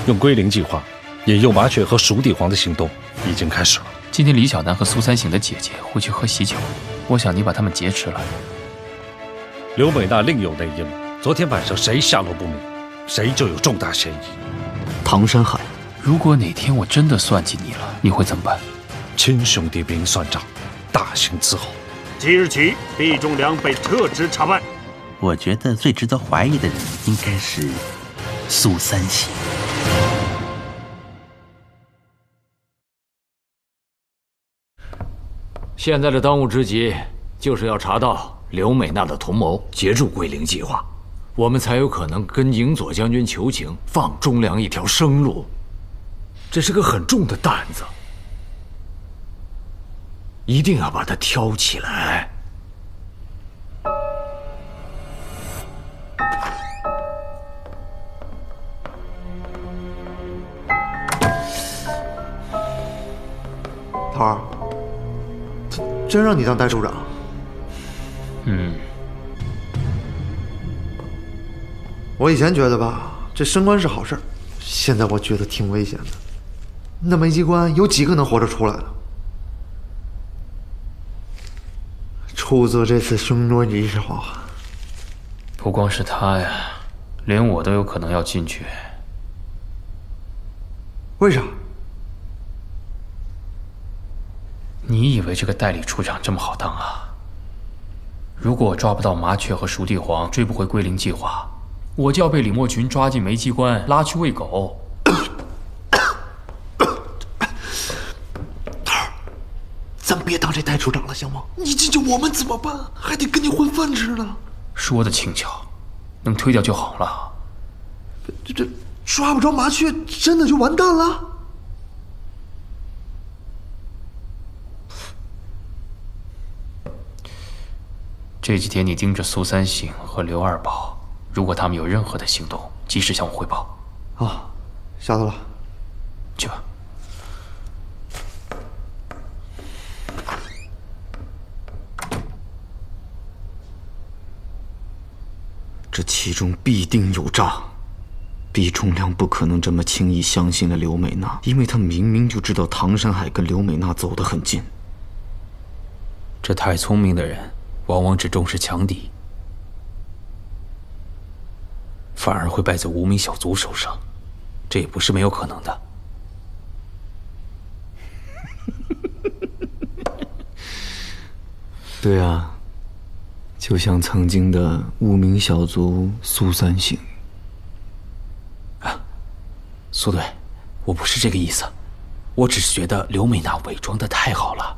用归零计划引诱麻雀和蜀地皇的行动已经开始了。今天李小楠和苏三省的姐姐会去喝喜酒，我想你把他们劫持了。刘美娜另有内应，昨天晚上谁下落不明，谁就有重大嫌疑。唐山海，如果哪天我真的算计你了，你会怎么办？亲兄弟明算账，大刑伺候。即日起，毕仲良被撤职查办。我觉得最值得怀疑的人应该是苏三省。现在的当务之急就是要查到刘美娜的同谋，截住归零计划，我们才有可能跟营佐将军求情，放忠良一条生路。这是个很重的担子，一定要把它挑起来。桃儿，真让你当代处长？我以前觉得吧，这升官是好事儿，现在我觉得挺危险的。那煤机关有几个能活着出来的？处座这次凶多吉少啊！不光是他呀，连我都有可能要进去。为啥？你以为这个代理处长这么好当啊？如果我抓不到麻雀和蜀地皇，追不回归零计划，我就要被李莫群抓进煤机关，拉去喂狗。咱别当这代处长了，行吗？你进去我们怎么办？还得跟你混饭吃呢。说的轻巧，能推掉就好了。这抓不着麻雀，真的就完蛋了？这几天你盯着苏三省和刘二宝，如果他们有任何的行动，及时向我汇报。啊，晓得了。去吧。这其中必定有诈。毕仲良不可能这么轻易相信了刘美娜，因为他明明就知道唐山海跟刘美娜走得很近。这太聪明的人，往往只重视强敌，反而会败在无名小卒手上，这也不是没有可能的。对啊，就像曾经的无名小卒苏三省。苏队，我不是这个意思，我只是觉得刘美娜伪装得太好了。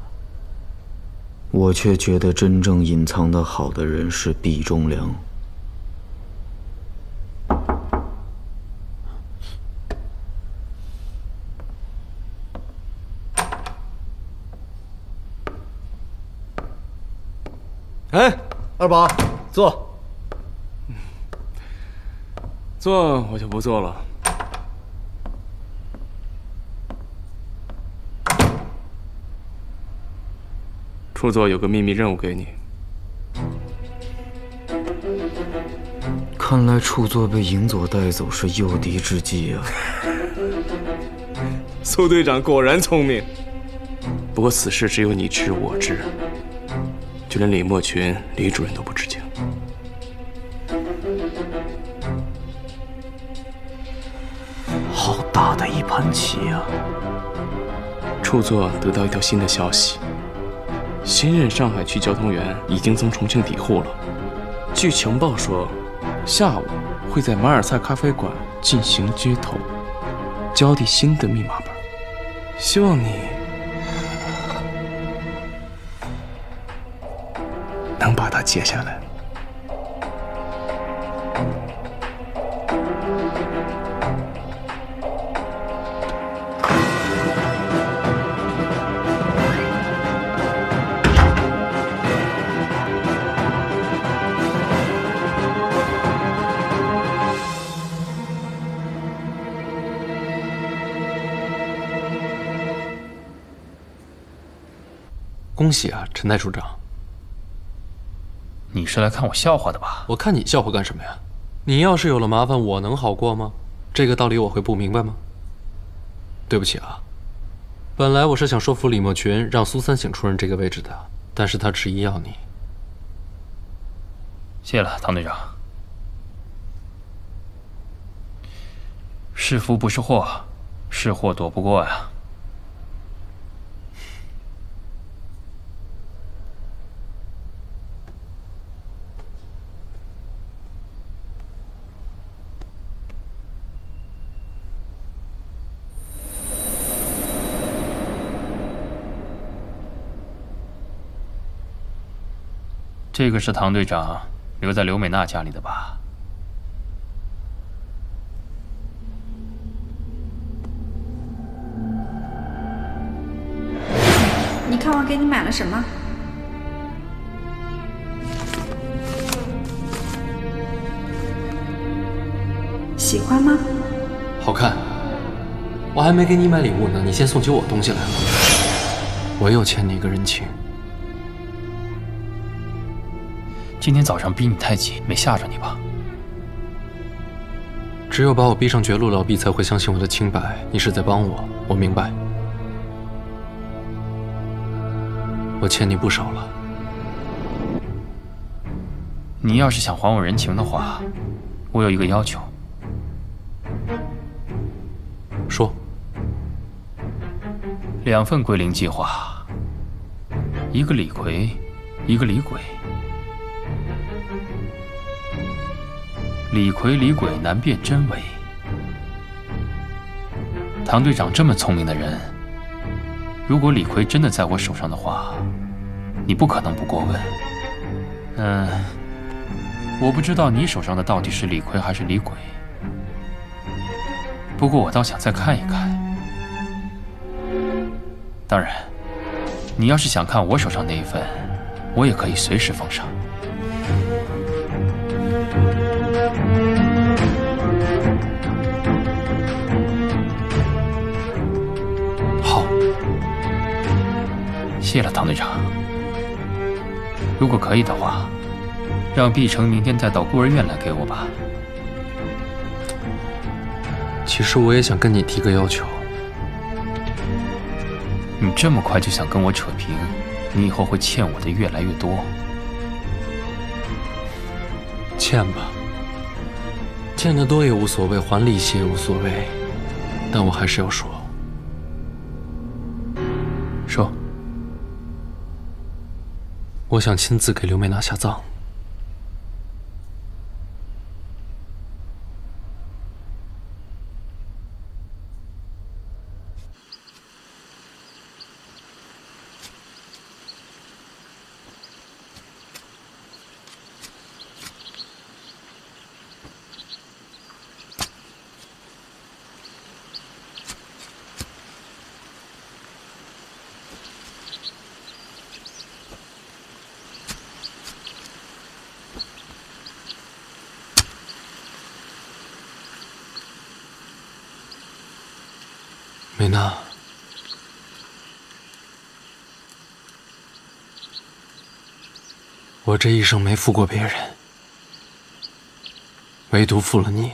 我却觉得真正隐藏得好的人是毕仲良。哎，二宝，坐。坐我就不坐了。处座有个秘密任务给你。看来处座被营佐带走是诱敌之计啊！苏队长果然聪明。不过此事只有你知我知，就连李莫群、李主任都不知情。好大的一盘棋啊！处座得到一条新的消息。新任上海区交通员已经从重庆抵沪了。据情报说，下午会在马尔萨咖啡馆进行接头，交递新的密码本。希望你能把它接下来。恭喜啊，陈代处长！你是来看我笑话的吧？我看你笑话干什么呀？你要是有了麻烦，我能好过吗？这个道理我会不明白吗？对不起啊，本来我是想说服李莫群让苏三省出任这个位置的，但是他执意要你。谢了，唐队长。是福不是祸，是祸躲不过呀。这个是唐队长留在刘美娜家里的吧？你看我给你买了什么？喜欢吗？好看。我还没给你买礼物呢，你先送起我东西来了。我又欠你一个人情。今天早上逼你太紧，没吓着你吧？只有把我逼上绝路，老毕才会相信我的清白。你是在帮我，我明白。我欠你不少了。你要是想还我人情的话，我有一个要求。说。2份归零计划，一个李逵，一个李鬼。李逵、李鬼难辨真伪。唐队长这么聪明的人，如果李逵真的在我手上的话，你不可能不过问。我不知道你手上的到底是李逵还是李鬼，不过我倒想再看一看。当然，你要是想看我手上那一份，我也可以随时奉上。好，谢了，唐队长。如果可以的话，让毕成明天带到孤儿院来给我吧。其实我也想跟你提个要求。你这么快就想跟我扯平，你以后会欠我的越来越多。欠吧，欠得多也无所谓，还利息也无所谓，但我还是要说。说。我想亲自给刘美娜下葬。美娜，我这一生没负过别人，唯独负了你。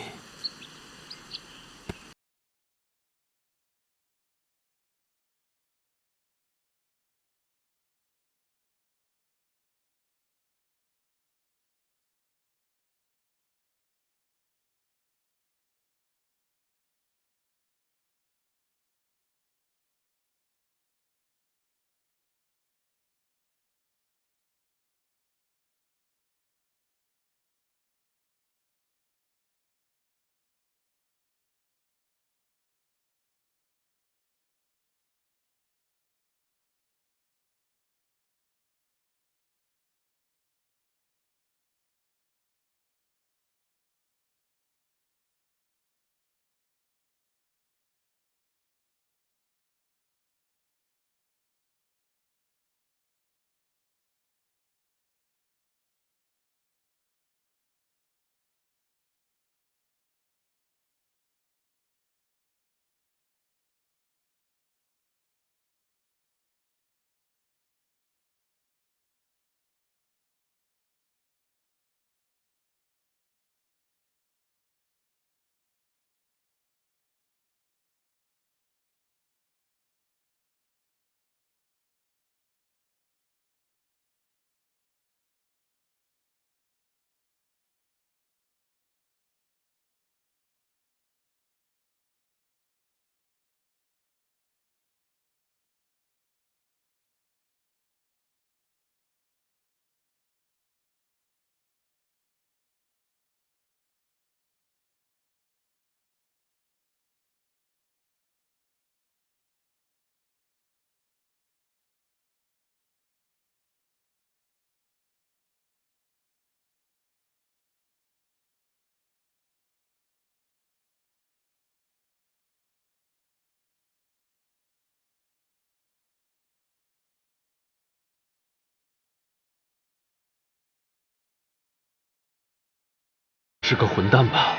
是个混蛋吧？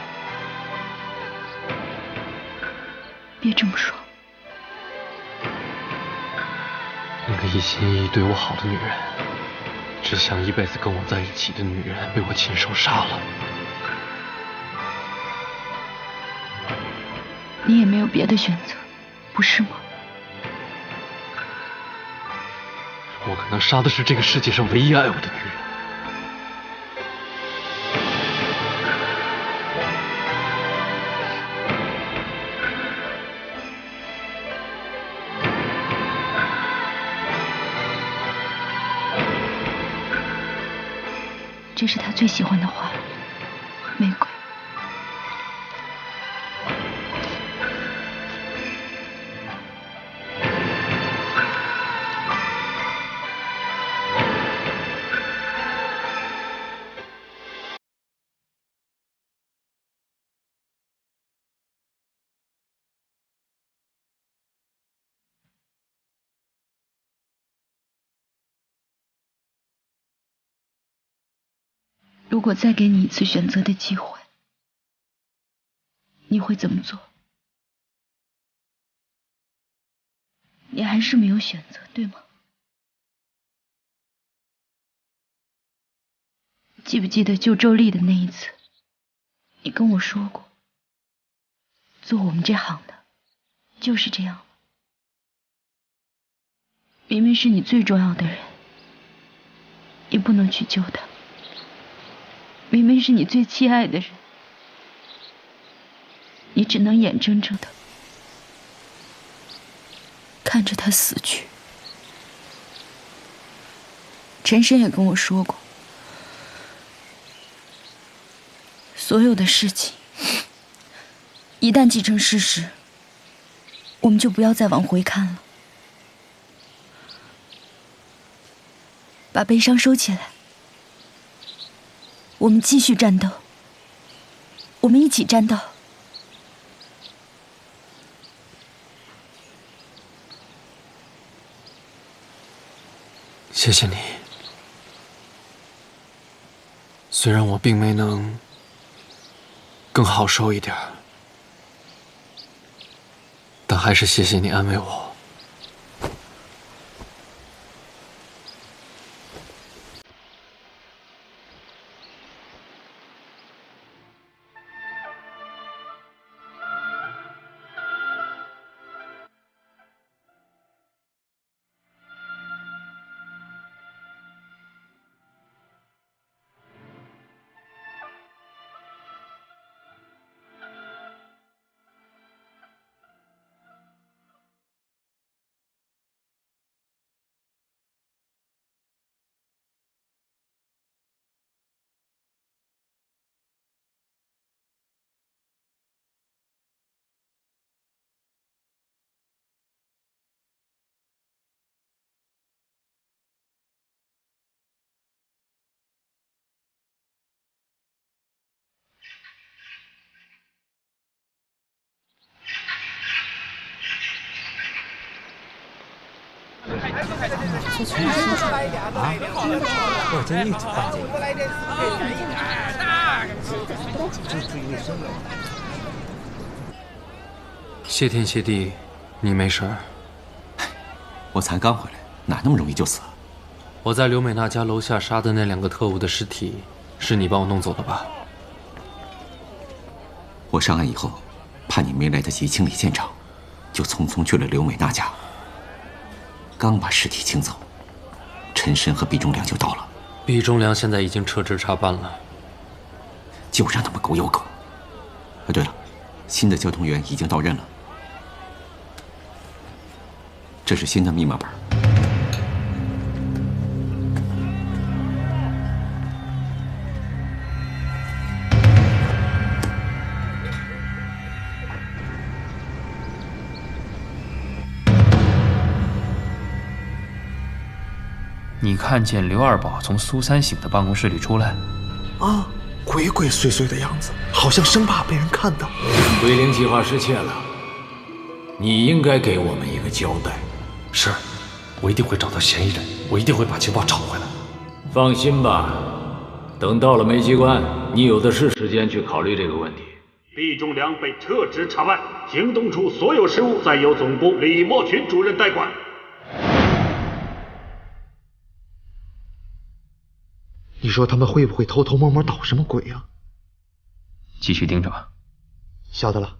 别这么说。那个一心一意对我好的女人，只想一辈子跟我在一起的女人，被我亲手杀了。你也没有别的选择，不是吗？我可能杀的是这个世界上唯一爱我的女人。这是他最喜欢的花，玫瑰。如果再给你一次选择的机会，你会怎么做？你还是没有选择，对吗？记不记得救周丽的那一次，你跟我说过，做我们这行的就是这样。明明是你最重要的人，你不能去救他。明明是你最亲爱的人，你只能眼睁睁的看着他死去。陈深也跟我说过，所有的事情一旦既成事实，我们就不要再往回看了，把悲伤收起来。我们继续战斗，我们一起战斗。谢谢你，虽然我并没能更好受一点，但还是谢谢你安慰我。谢天谢地，你没事儿。我才刚回来，哪那么容易就死？我在刘美娜家楼下杀的那2个特务的尸体，是你帮我弄走的吧？我上岸以后，怕你没来得及清理现场，就匆匆去了刘美娜家。刚把尸体清走，陈深和毕忠良就到了。毕忠良现在已经撤职查办了，就让他们狗咬狗。对了，新的交通员已经到任了。这是新的密码本。你看见刘二宝从苏三省的办公室里出来？啊，鬼鬼祟祟的样子，好像生怕被人看到。归零计划失窃了，你应该给我们一个交代。是，我一定会找到嫌疑人，我一定会把情报找回来。放心吧，等到了煤机关，你有的是时间去考虑这个问题。毕仲良被撤职查办，行动处所有事务再由总部李莫群主任代管。你说他们会不会偷偷摸摸捣什么鬼啊？继续盯着吧。晓得了。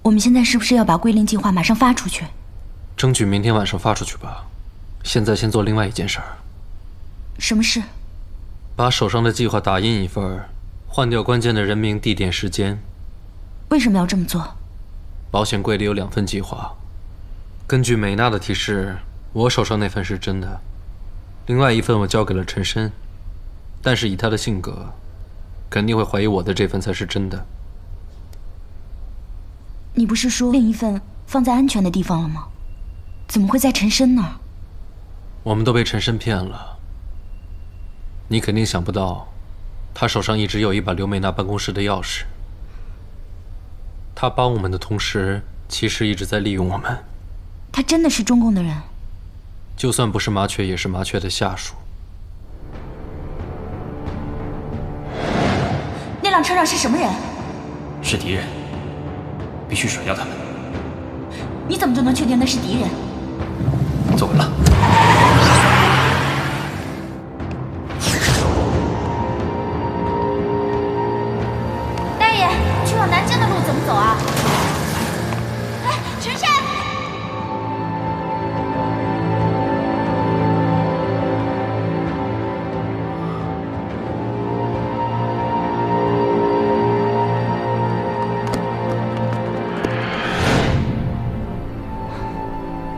我们现在是不是要把归零计划马上发出去？争取明天晚上发出去吧。现在先做另外一件事儿。什么事？把手上的计划打印一份，换掉关键的人名、地点、时间。为什么要这么做？保险柜里有2份计划，根据美娜的提示，我手上那份是真的，另外1份我交给了陈深，但是以他的性格，肯定会怀疑我的这份才是真的。你不是说另一份放在安全的地方了吗？怎么会在陈深那儿？我们都被陈深骗了。你肯定想不到，他手上一直有一把刘美娜办公室的钥匙。他帮我们的同时，其实一直在利用我们。他真的是中共的人？就算不是麻雀，也是麻雀的下属。那辆车上是什么人？是敌人，必须甩掉他们。你怎么就能确定那是敌人？坐稳了。大爷，去往南京的路怎么走啊？哎，陈深！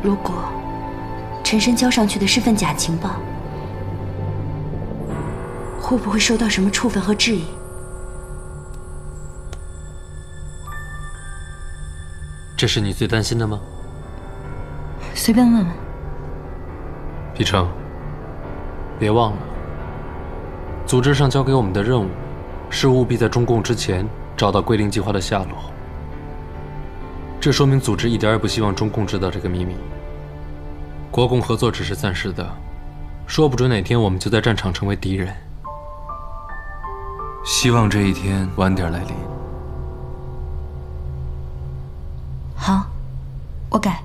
如果陈深交上去的是份假情报，会不会受到什么处分和质疑？这是你最担心的吗？随便问问。毕成，别忘了，组织上交给我们的任务是务必在中共之前找到归零计划的下落。这说明组织一点也不希望中共知道这个秘密。国共合作只是暂时的，说不准哪天我们就在战场成为敌人。希望这一天晚点来临。好，我改。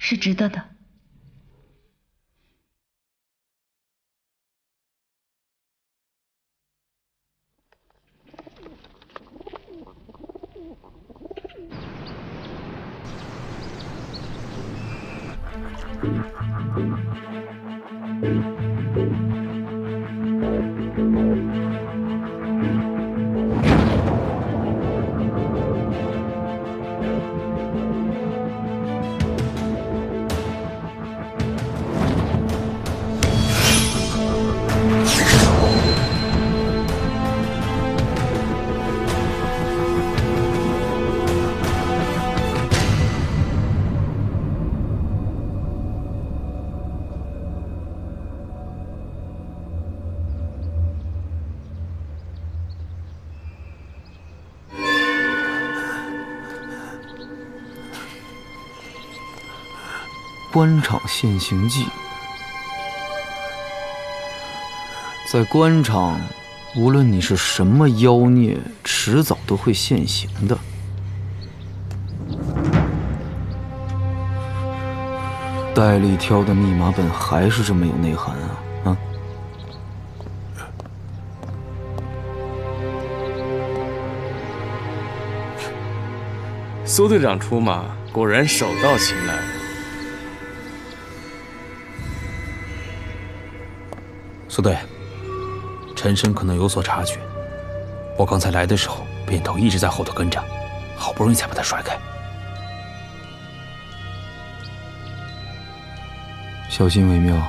是值得的。官场现形记，在官场，无论你是什么妖孽，迟早都会现形的。戴笠挑的密码本还是这么有内涵啊！苏队长出马，果然手到擒来。苏队，陈深可能有所察觉。我刚才来的时候，扁头一直在后头跟着，好不容易才把他甩开。小心为妙。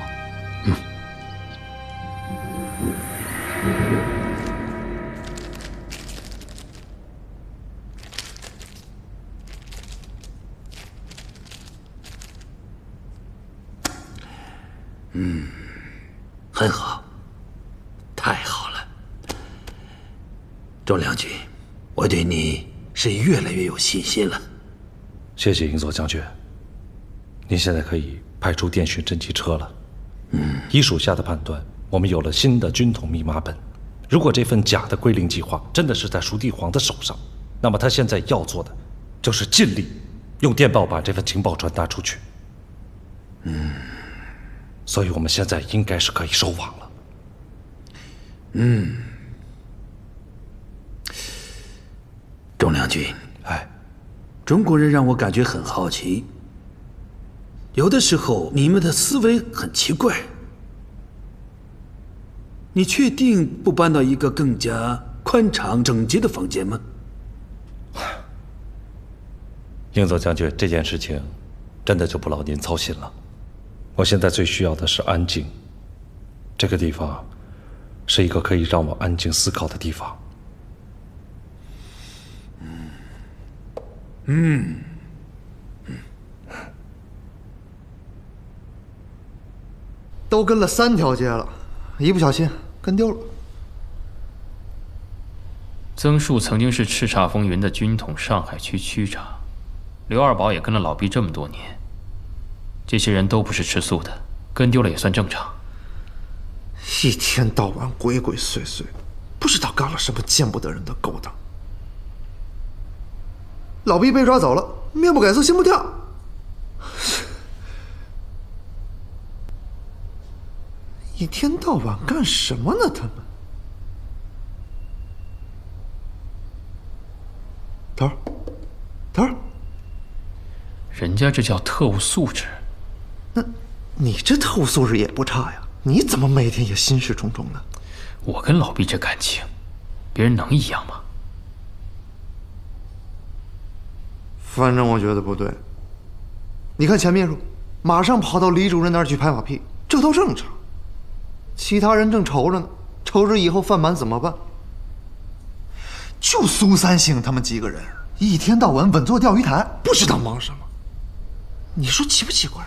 很好，太好了，周良军，我对你是越来越有信心了。谢谢银佐将军，您现在可以派出电讯侦缉车了。依属下的判断，我们有了新的军统密码本。如果这份假的归零计划真的是在熟地皇的手上，那么他现在要做的就是尽力用电报把这份情报传达出去。所以我们现在应该是可以收网了。钟良军，中国人让我感觉很好奇，有的时候你们的思维很奇怪。你确定不搬到一个更加宽敞整洁的房间吗？英佐将军，这件事情真的就不劳您操心了。我现在最需要的是安静，这个地方是一个可以让我安静思考的地方。都跟了3条街了，一不小心跟丢了。曾树曾经是叱咤风云的军统上海区区长，刘二宝也跟了老毕这么多年。这些人都不是吃素的，跟丢了也算正常。一天到晚鬼鬼祟祟，不知道干了什么见不得人的勾当。老毕被抓走了，面不改色心不跳。一天到晚干什么呢？他们。头儿，人家这叫特务素质。那你这特务素质也不差呀，你怎么每天也心事重重的？我跟老毕这感情，别人能一样吗？反正我觉得不对。你看钱秘书，马上跑到李主任那儿去拍马屁，这都正常。其他人正愁着呢，愁着以后饭碗怎么办。就苏三星他们几个人，一天到晚稳坐钓鱼台，不知道忙什么。你说奇不奇怪？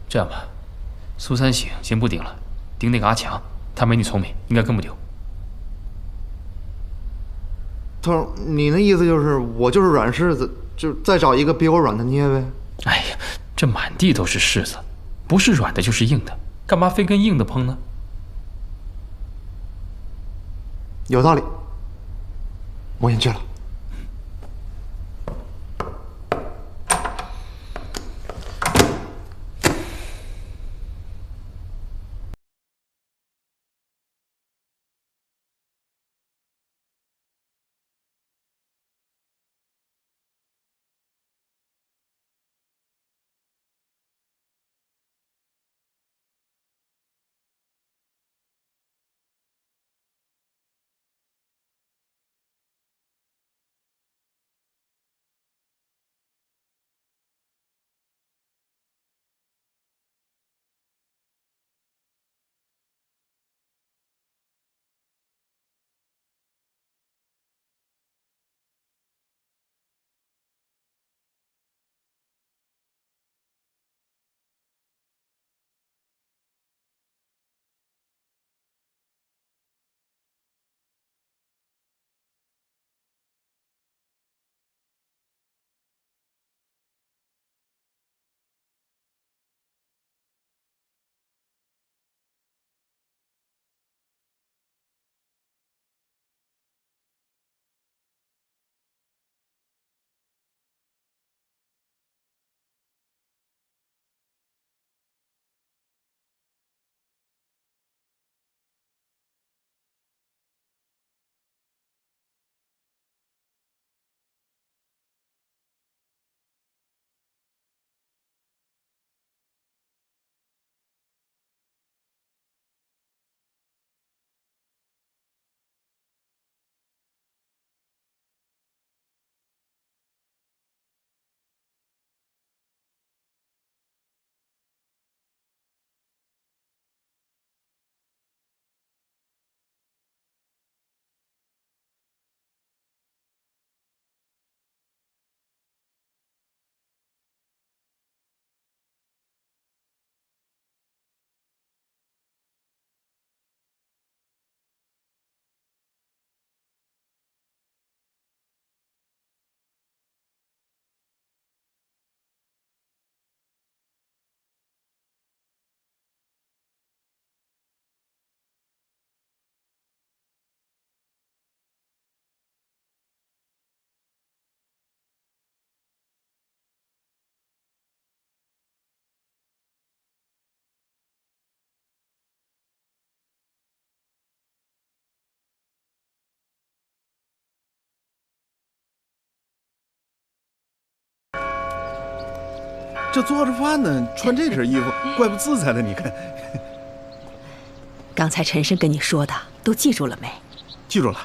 这样吧，苏三省先不盯了，盯那个阿强，他没你聪明，应该跟不丢。头儿，你那意思就是我就是软柿子，就再找一个比我软的捏呗？哎呀，这满地都是柿子，不是软的就是硬的，干嘛非跟硬的碰呢？有道理，我先去了。这做着饭呢，穿这身衣服怪不自在的。你看，刚才陈生跟你说的都记住了没？记住了。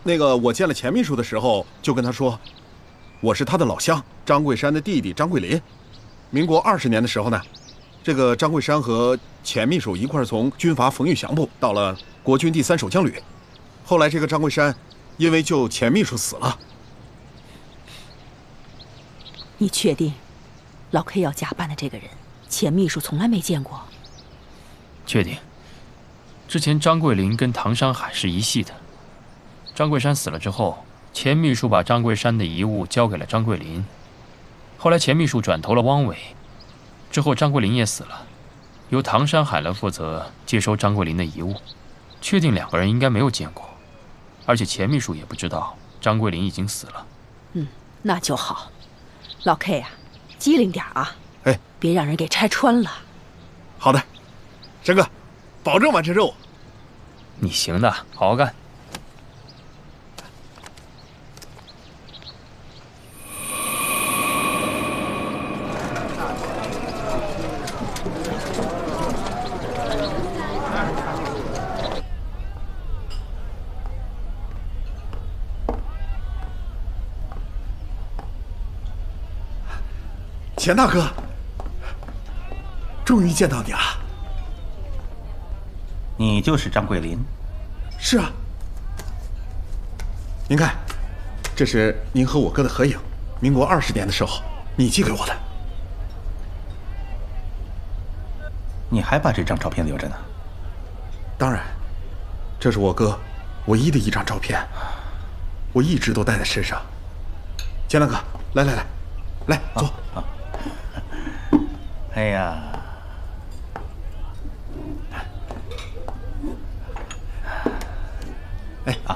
那个我见了钱秘书的时候，就跟他说，我是他的老乡张桂山的弟弟张桂林。民国20年的时候呢，这个张桂山和钱秘书一块从军阀冯玉祥部到了国军第3手枪旅。后来这个张桂山因为救钱秘书死了。你确定老 K 要假扮的这个人，钱秘书从来没见过？确定。之前张桂林跟唐山海是一系的。张桂山死了之后，钱秘书把张桂山的遗物交给了张桂林。后来钱秘书转投了汪伪，之后张桂林也死了，由唐山海来负责接收张桂林的遗物。确定2个人应该没有见过，而且钱秘书也不知道张桂林已经死了。那就好。老 K 啊，机灵点啊！哎，别让人给拆穿了。好的，山哥，保证完成任务。你行的，好好干。钱大哥，终于见到你了。你就是张桂林？是啊。您看，这是您和我哥的合影，民国20年的时候你寄给我的。你还把这张照片留着呢？当然，这是我哥唯一的一张照片，我一直都带在身上。钱大哥，来，坐。哎呀，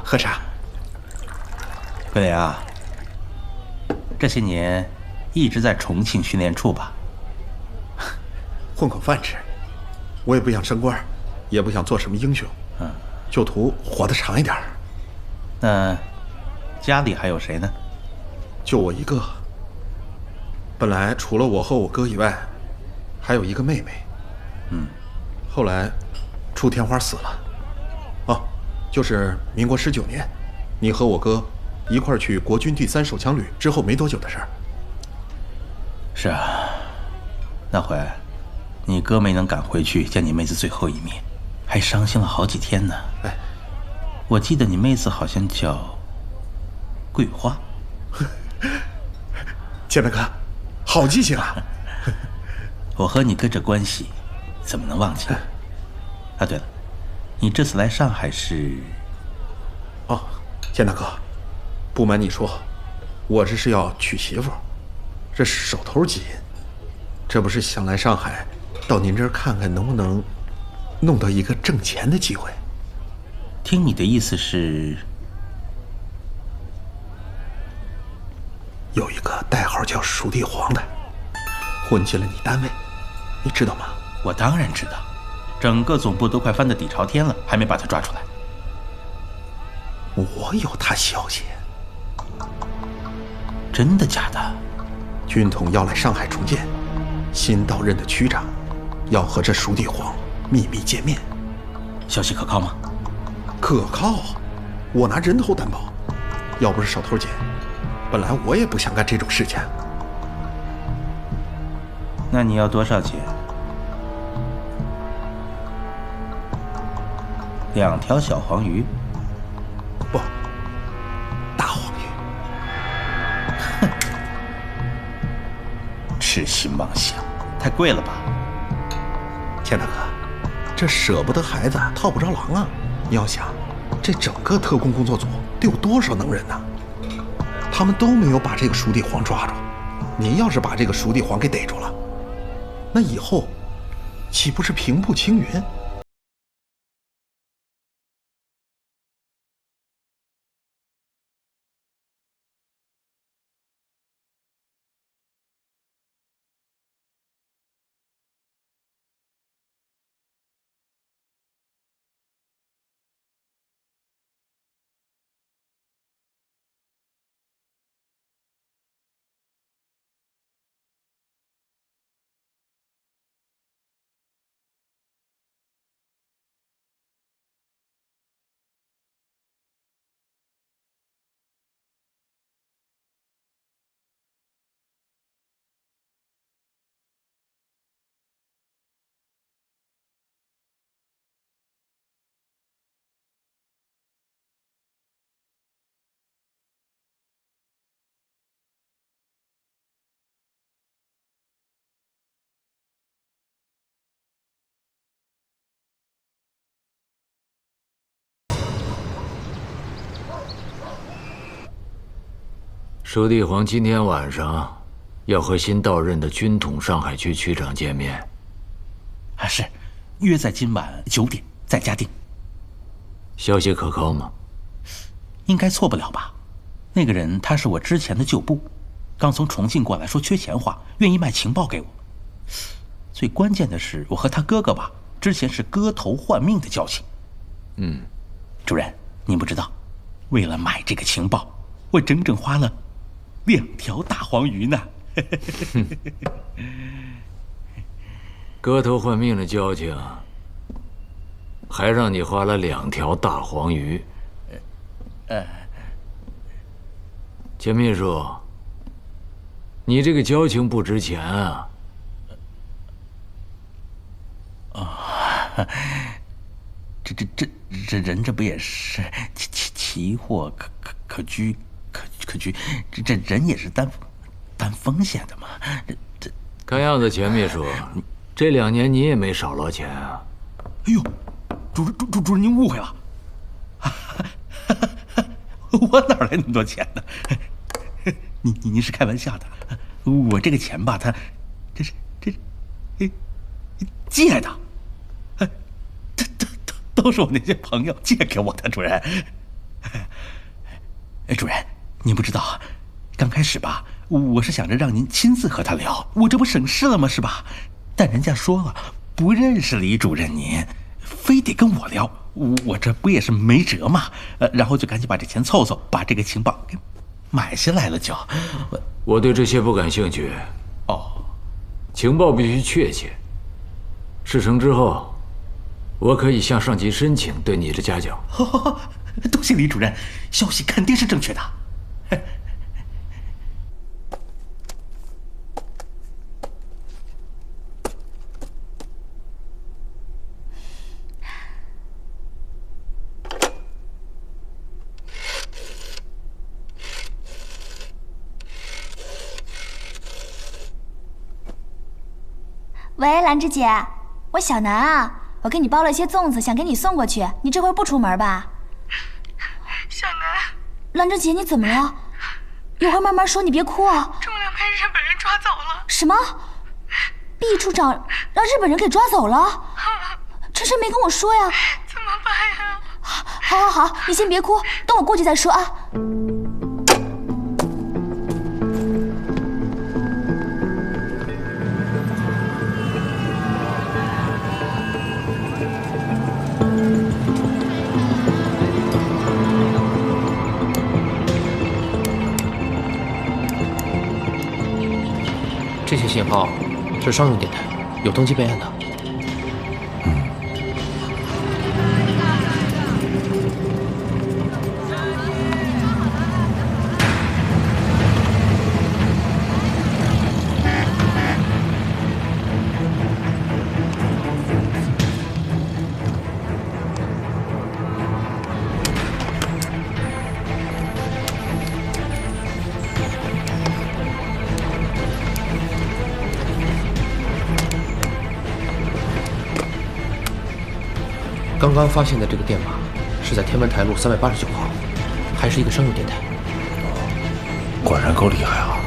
喝茶。桂林啊，这些年一直在重庆训练处吧？混口饭吃，我也不想升官，也不想做什么英雄，就图活得长一点。那家里还有谁呢？就我一个。本来除了我和我哥以外，还有一个妹妹。后来出天花死了。哦，就是民国19年，你和我哥一块儿去国军第3手枪旅之后没多久的事儿。是啊，那回你哥没能赶回去见你妹子最后一面，还伤心了好几天呢。哎，我记得你妹子好像叫桂花。钱大哥，好记性啊！我和你哥这关系，怎么能忘记？啊，对了，你这次来上海是……哦，钱大哥，不瞒你说，我这是要娶媳妇，这是手头紧，这不是想来上海，到您这儿看看能不能弄到一个挣钱的机会。听你的意思是，有一个代号叫蜀地黄的，混进了你单位，你知道吗？我当然知道，整个总部都快翻得底朝天了，还没把他抓出来。我有他消息。真的假的？军统要来上海重建，新到任的区长要和这蜀地黄秘密见面。消息可靠吗？可靠，我拿人头担保。要不是手头紧，本来我也不想干这种事情。那你要多少钱？2条小黄鱼？不，大黄鱼。哼，痴心妄想，太贵了吧？钱大哥，这舍不得孩子套不着狼啊！你要想，这整个特工工作组得有多少能人呢？他们都没有把这个蜀地黄抓住。您要是把这个蜀地黄给逮住了，那以后岂不是平步青云？舒地皇今天晚上要和新到任的军统上海区区长见面。是，约在今晚9点在嘉定。消息可靠吗？应该错不了吧？那个人他是我之前的旧部，刚从重庆过来，说缺钱花，愿意卖情报给我。最关键的是，我和他哥哥吧，之前是割头换命的交情。主任，您不知道，为了买这个情报，我整整花了2条大黄鱼呢。割头换命的交情，还让你花了2条大黄鱼。钱秘书，你这个交情不值钱啊！这人这不也是奇货可居，这人也是担风险的嘛。看样子钱秘书，这2年你也没少捞钱啊。哎呦，主任您误会了，我哪来那么多钱呢？您是开玩笑的，我这个钱吧，它这是借的。都是我那些朋友借给我的，主任。主任，您不知道，刚开始吧，我是想着让您亲自和他聊，我这不省事了吗？是吧？但人家说了，不认识李主任您，非得跟我聊，我这不也是没辙嘛？然后就赶紧把这钱凑凑，把这个情报给买下来了就。我对这些不感兴趣。情报必须确切，事成之后。我可以向上级申请对你的嘉奖。多谢李主任，消息肯定是正确的。喂，兰芝姐，我小南啊。我给你包了一些粽子，想给你送过去。你这会儿不出门吧？小南，兰芝姐，你怎么了？有话慢慢说，你别哭啊。重量被日本人抓走了。什么？毕处长让日本人给抓走了？晨晨没跟我说呀。怎么办呀？好，你先别哭，等我过去再说啊。这些信号是商用电台，有登记备案的。刚刚发现的这个电码是在天文台路389号，还是一个商用电台。果然够厉害啊！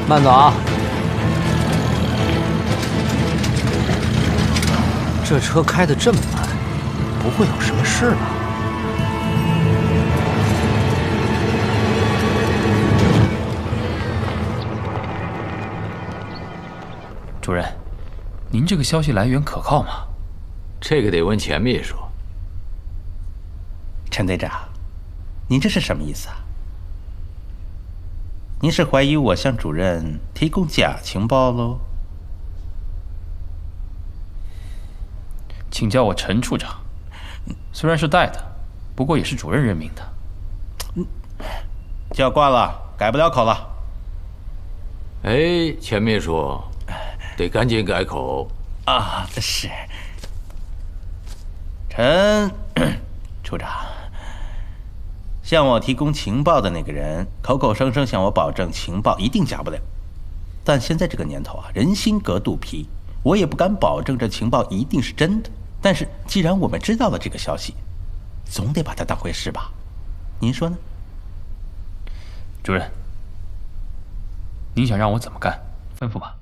慢走啊！这车开得这么慢，不会有什么事吧？主任，您这个消息来源可靠吗？这个得问钱秘书。陈队长，您这是什么意思啊？您是怀疑我向主任提供假情报喽？请叫我陈处长，虽然是带的，不过也是主任任命的。叫挂了，改不了口了。哎，钱秘书。得赶紧改口啊！是，陈处长，向我提供情报的那个人，口口声声向我保证情报一定假不了，但现在这个年头啊，人心隔肚皮，我也不敢保证这情报一定是真的。但是既然我们知道了这个消息，总得把它当回事吧？您说呢？主任，您想让我怎么干？吩咐吧。